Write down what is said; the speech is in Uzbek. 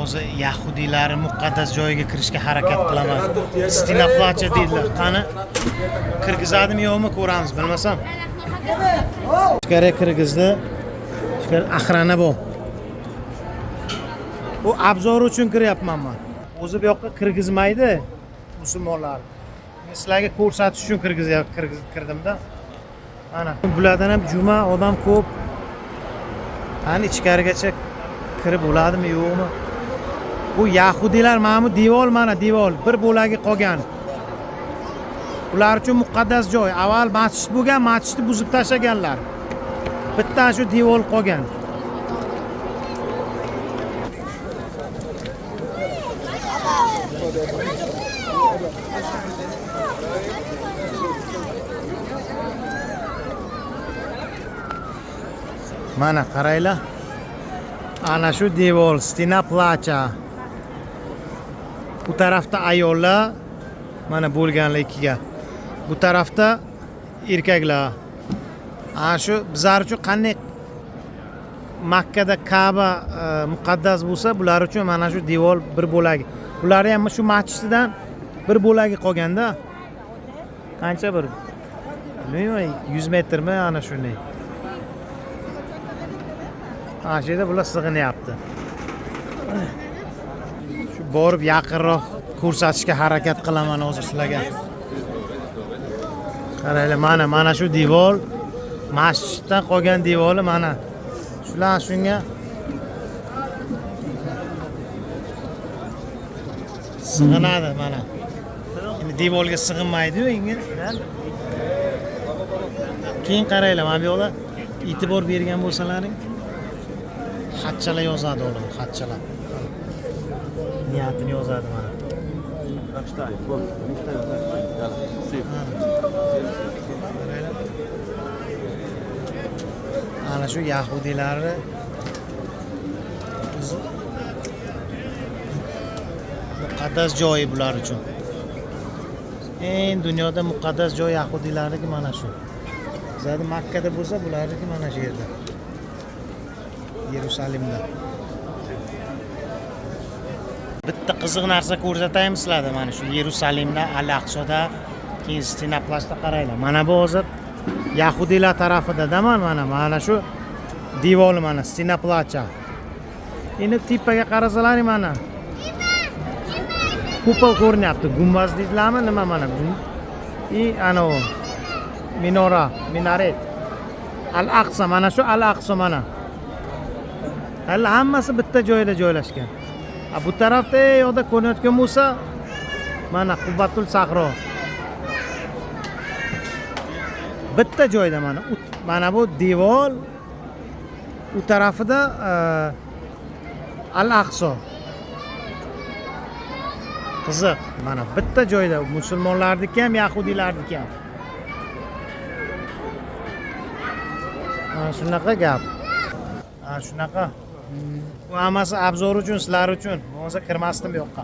o'zi yahudiylar muqaddas joyiga kirishga harakat qilaman. Stina placha deydilar. Qani kirgizadimi yo'qmi ko'ramiz, bilmasam. Ichkari kirgizdi. Ichkari axrana bu. Bu obzor uchun kiryapman men. O'zi bu yoqqa kirgizmaydi musulmonlar. Men sizlarga ko'rsatish uchun kirdimda. Mana bulardan ham juma odam ko'p. Ani ichkarigacha kirib bo'ladimi yo'qmi? Bu yahudiylar mana bu devor, mana devor bir bo'lagi qolgan. Ular uchun muqaddas joy. Avval masjid bo'lgan, masjidni buzib tashlaganlar. Bitta shu devor qolgan. Mana qaranglar. Ana shu devor, Stina placha. Bu tarafda ayollar mana bo'lganlar ikkiga. Bu tarafda erkaklar. Ana shu bizlar uchun qanday Makkada Ka'ba muqaddas bo'lsa, bular uchun mana shu devor bir bo'lagi. Ular ham shu masjiddan bir bo'lagi qolganda. Qancha bir? Bilmayman, 100 metrmi ana shunday. Ana shu yerda bular sig'inyapti. Shu borib yaqinroq ko'rsatishga harakat qilaman hozir sizlarga. Qaranglar, mana shu devor, masjiddan qolgan devori mana. Shular shunga sig'inadi mana. Endi devorga sig'inmaydi-yu, yengil. Keyin qaranglar, mana bu yoqda e'tibor bergan bo'lsalaring, xatchalar yozadi ular, xatchalar. Niyatini yozadi mana. Ana shu yahudiylarni muqaddas joyi bular uchun. Eng dunyoda muqaddas joy yahudiylarniki mana shu. Bizda Makkada bo'lsa, bularniki mana shu yerda. Yerusalimda. Bitta qiziq narsa ko'rsataymi sizlarga, mana shu Yerusalimda, Al-Aqsoda, keyin Stina plashda qaranglar. Mana bu hozir yahudiylar tarafida mana shu devor mana Stina placha. Endi tepaga qarasalaring mana. Kupa ko'rinyapti. Gumbaz deydilarmi, nima mana bu? Ana u minaret. Al-Aqsa, mana shu Al-Aqsa mana. Hali hammasi bitta joyda joylashgan. Bu tarafda yo'da ko'rinayotgan bo'lsa, mana Qubbatul Sahro. Bitta joyda mana bu devor, u tarafida Al-Aqso. Qiziq, mana bitta joyda musulmonlarniki ham, yahudiylarniki ham. Mana shunaqa gap. Shunaqa. Bu hammasi obzor uchun, sizlar uchun. Hozir kirmasdim bu yoqqa.